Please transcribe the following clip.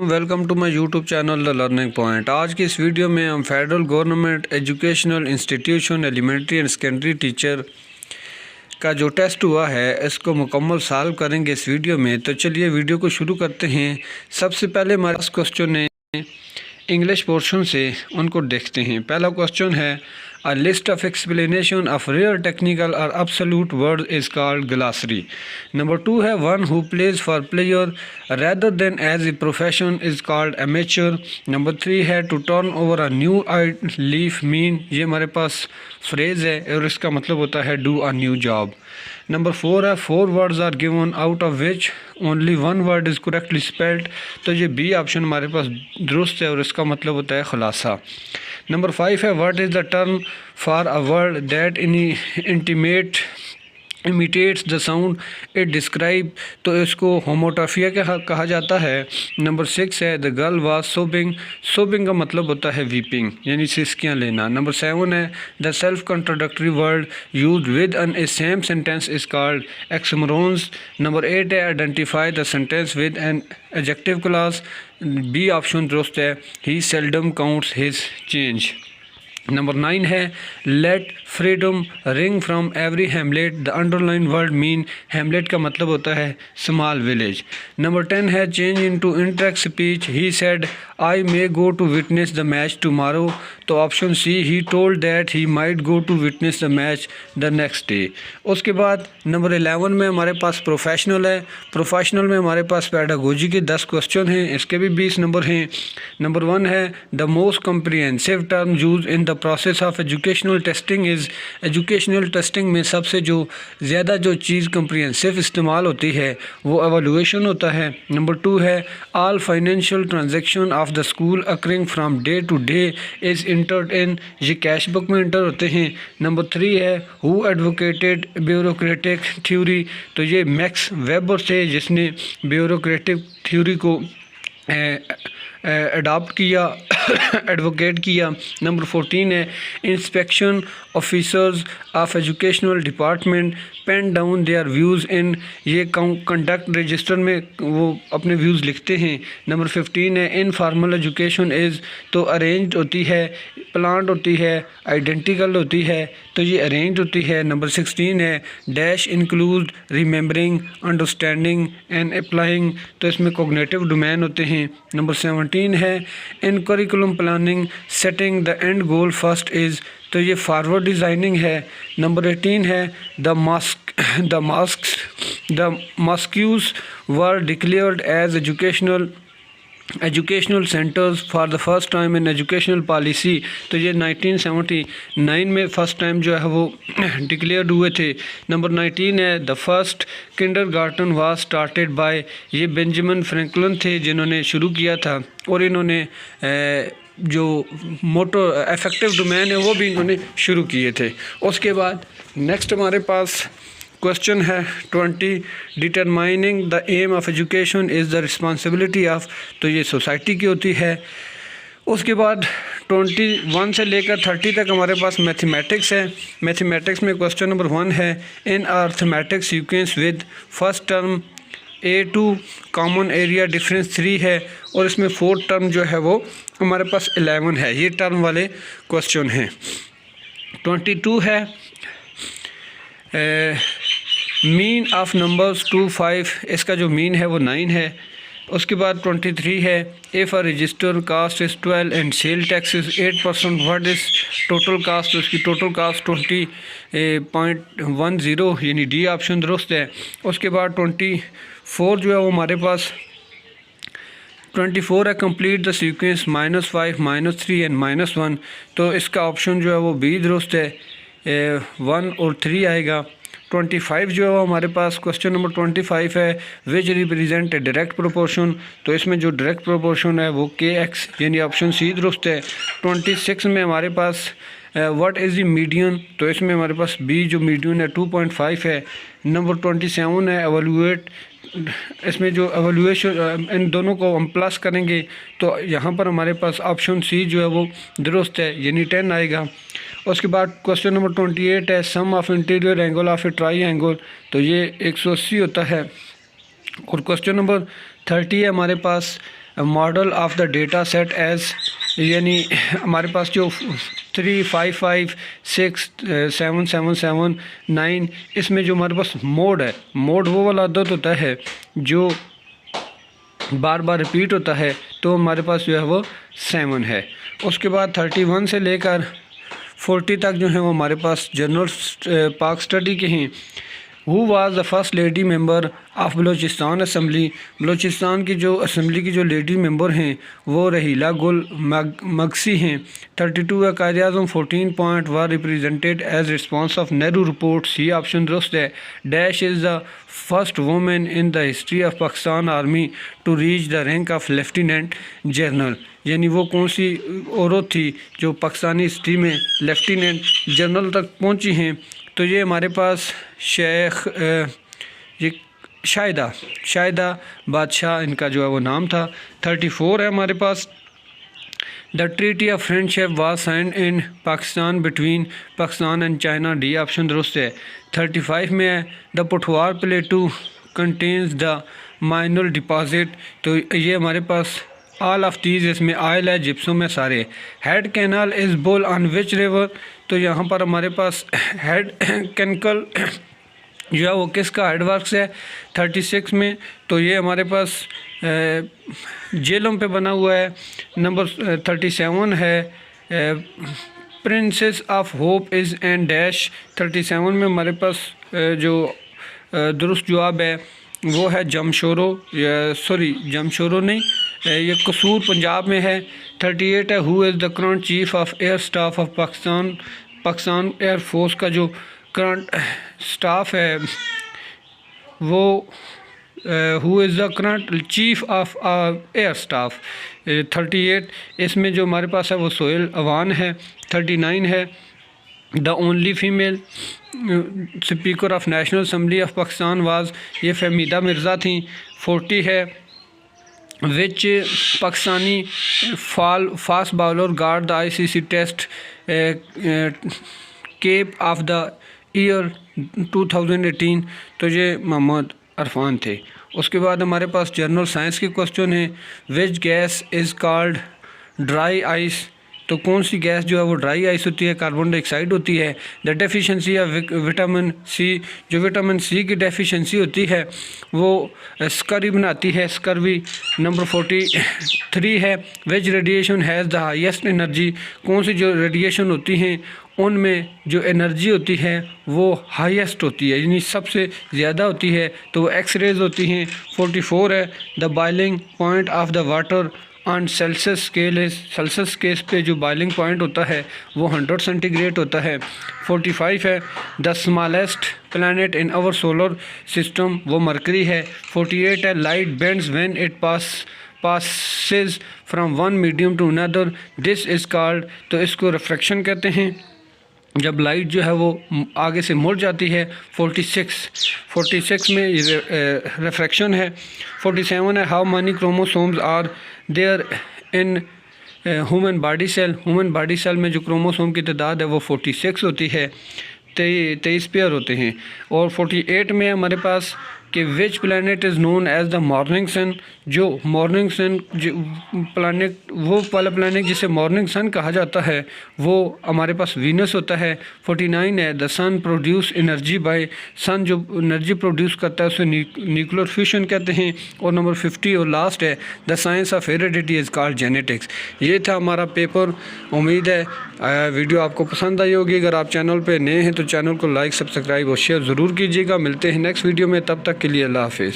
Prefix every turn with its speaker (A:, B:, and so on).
A: Welcome to my YouTube channel the learning point. आज की इस वीडियो में हम federal government educational institution elementary and secondary teacher का जो टेस्ट हुआ है इसको मुकम्मल सॉल्व करेंगे इस वीडियो में। तो चलिए वीडियो को शुरू करते हैं। सबसे पहले हमारे पास क्वेश्चन है इंग्लिश पोर्शन से, उनको देखते हैं। पहला क्वेश्चन है A list of explanation of rare technical or absolute words is called glossary. Number 2 है one who plays for pleasure rather than as a profession is called amateur. Number 3 है to turn over a new leaf mean, ये हमारे पास phrase है और इसका मतलब होता है do a new job. Number 4 है 4 words are given out of which only one word is correctly spelled, तो ये बी ऑप्शन हमारे पास दुरुस्त है और इसका मतलब होता है खुलासा। नंबर 5 है what is the term for a word that imitates the sound it describe, तो इसको होमोटोफिया कहा जाता है। नंबर 6 है द गर्ल वाज सोबिंग, सोबिंग का मतलब होता है वीपिंग यानी सिसकियाँ लेना। नंबर 7 है the self contradictory word use with an a same sentence is called oxymorons. Number 8 है identify the sentence with an adjective clause, b option दुरुस्त है he seldom counts his change. Number 9 है let freedom ring from every hamlet, the underline word mean, hamlet का मतलब होता है small village. Number 10 है change into indirect speech, he said I may go to witness the match tomorrow, तो option C he told that he might go to witness the match the next day. उसके बाद number 11 में हमारे पास professional है। Professional में हमारे पास pedagogy के 10 question हैं, इसके भी 20 नंबर हैं। नंबर 1 है the most comprehensive term use in the process of educational testing is, educational testing में सबसे जो ज़्यादा जो चीज़ कम्प्रिहेंसिव इस्तेमाल होती है वो एवोल्यूशन होता है। नंबर 2 है all financial transaction of the school occurring from day to day is entered in, ये कैश बुक में इंटर होते हैं। नंबर 3 है हु एडवोकेटेड ब्यूरोक्रेटिक थ्योरी, तो ये मैक्स वेबर थे जिसने ब्यूरोक्रेटिक थ्योरी को अडॉप्ट किया एडवोकेट किया। नंबर 14 है inspection officers of educational department pen down their views in, ये कंडक्ट रजिस्टर में वो अपने व्यूज़ लिखते हैं। नंबर 15 है इनफॉर्मल एजुकेशन इज़, तो अरेंज होती है, प्लान्ड होती है, आइडेंटिकल होती है, तो ये अरेंज होती है। नंबर 16 है dash include remembering understanding and applying, तो इसमें कोग्निटिव डोमेन होते हैं। नंबर 17 है in curriculum planning setting the end goal first is, तो ये फॉरवर्ड डिज़ाइनिंग है। नंबर 18 है the mosques were declared as educational centres for the first time in educational policy, तो ये 1979 में फ़र्स्ट टाइम जो है वो डिक्लेयर्ड हुए थे। नंबर 19 है the first kindergarten was started by, ये बेंजामिन फ्रैंकलिन थे जिन्होंने शुरू किया था और इन्होंने जो मोटो इफेक्टिव डोमेन है वो भी इन्होंने शुरू किए थे। उसके बाद नेक्स्ट हमारे पास क्वेश्चन है 20 determining the aim of education is the responsibility of, तो ये सोसाइटी की होती है। उसके बाद 21 से लेकर 30 तक हमारे पास मैथमेटिक्स है। मैथमेटिक्स में क्वेश्चन नंबर 1 है in arithmetic sequence with first term A2 common area difference 3 है और इसमें फोर्थ टर्म जो है वो हमारे पास 11 है, ये टर्म वाले क्वेश्चन हैं। 22 है मीन ऑफ नंबर्स 2 5, इसका जो मीन है वो 9 है। उसके बाद 23 है if a register cost is 12 and sale tax is 8%, what is total cost, तो इसकी टोटल कास्ट 20.10 यानी डी ऑप्शन दुरुस्त है। उसके बाद 24 जो है वो हमारे पास 24 है कंप्लीट द सीक्वेंस -5 -3 एंड -1, तो इसका ऑप्शन जो है वो बी दुरुस्त है, 1 और 3 आएगा। 25 जो है हमारे पास क्वेश्चन नंबर 25 है which represent a direct proportion, तो इसमें जो डायरेक्ट प्रोपोर्शन है वो KX यानी ऑप्शन सी दुरुस्त है। 26 में हमारे पास व्हाट इज़ द मीडियन, तो इसमें हमारे पास बी जो मीडियन है 2.5 है। नंबर 27 है एवल्यूएट, इसमें जो एवल्यूएशन इन दोनों को हम प्लस करेंगे तो यहाँ पर हमारे पास ऑप्शन सी जो है वो दुरुस्त है यानी 10 आएगा। उसके बाद क्वेश्चन नंबर 28 है sum of interior angle of a triangle, तो ये 180 होता है। और क्वेश्चन नंबर 30 है हमारे पास model of the data set age, यानी हमारे पास जो 3, 5, 5, 6, 7, 7, 7, 9, इसमें जो हमारे पास मोड है, मोड वो वाला अदद होता है जो बार बार रिपीट होता है, तो हमारे पास जो है वो 7 है। उसके बाद 31 से लेकर 40 तक जो है वो हमारे पास जनरल पाक स्टडी के हैं। Who was the first lady member of Balochistan assembly, Balochistan की जो असम्बली की जो लेडी मेंबर हैं वो रहीला गुल मगसी हैं। 32 है Quaid Azam 14 point were represented as response of Nehru report, C option दुरुस्त है। Dash is the first women in the history of Pakistan army to reach the rank of lieutenant general, यानी वो कौन सी औरत थी जो पाकिस्तानी हिस्ट्री में लेफ्टिनेंट जनरल तक पहुंची हैं। तो ये हमारे पास शेख ये शाहिदा बादशाह इनका जो है वो नाम था। 34 है हमारे पास the treaty of friendship was signed in Pakistan between Pakistan and China, D option दुरुस्त है। 35 में है the Pothwar plateau contains the minor deposit, तो ये हमारे पास ऑल ऑफ दीज, इसमें आयल है, जिप्सम है सारे। Head canal is built on which river, तो यहाँ पर हमारे पास हेड कैनकल जो है वो किसका हेडवर्क्स है 36 में, तो ये हमारे पास जेलों पे बना हुआ है। नंबर 37 है princess of hope is and dash, 37 में हमारे पास जो दुरुस्त जवाब है वो है जमशोरो, जमशोरो नहीं, ये कसूर पंजाब में है। 38 है who is the current chief of air staff of Pakistan air force का जो करंट स्टाफ है वो who is the current chief of air staff 38, इसमें जो हमारे पास है वो सोहेल अवान है। 39 है the only female speaker of national assembly of Pakistan was, ये फहमीदा मिर्ज़ा थी। 40 है which Pakistani fast bowler got the ICC test cap of the year 2018, तो ये मोहम्मद अरफान थे। उसके बाद हमारे पास जनरल साइंस के क्वेश्चन है which gas is called dry ice, तो कौन सी गैस जो है वो ड्राई आइस होती है, कार्बन डाइऑक्साइड होती है। The deficiency of vitamin C, जो विटामिन सी की डेफिशिएंसी होती है वो स्कर्वी बनाती है, स्कर्वी। नंबर 43 है which radiation has the highest energy, कौन सी जो रेडिएशन होती हैं उनमें जो एनर्जी होती है वो हाईएस्ट होती है, यानी सबसे ज़्यादा होती है, तो वो एक्स रेज होती हैं। 44 है the boiling point of the water on Celsius scale है, सेल्सियस स्केल पे जो बॉइलिंग पॉइंट होता है वो 100 सेंटीग्रेड होता है। 45 है the smallest planet in our solar system, वो मरकरी है। 48 है light bends when it passes from one medium to another, this is called, तो इसको रिफ्रैक्शन कहते हैं जब लाइट जो है वो आगे से मुड़ जाती है। 46 में रिफ्रैक्शन है। 47 है how many chromosomes are there in human body cell, human body cell में जो क्रोमोसोम की तादाद है वो 46 होती है, 23 पेयर होते हैं। और 48 में हमारे पास कि which planet is known as the morning sun, जो मॉर्निंग सन प्लानट, वो वाला प्लानट जिसे मॉर्निंग सन कहा जाता है वो हमारे पास वीनस होता है। 49 है the sun produce energy by, sun जो एनर्जी प्रोड्यूस करता है उसे न्यूक्लियर फ्यूशन कहते हैं। और नंबर 50 और लास्ट है the science of heredity is called genetics. ये था हमारा पेपर। उम्मीद है वीडियो आपको पसंद आई होगी। अगर आप चैनल पे नए हैं तो चैनल को लाइक, सब्सक्राइब और शेयर ज़रूर कीजिएगा। मिलते हैं नेक्स्ट वीडियो में, तब तक के लिए अल्लाह हाफिज़।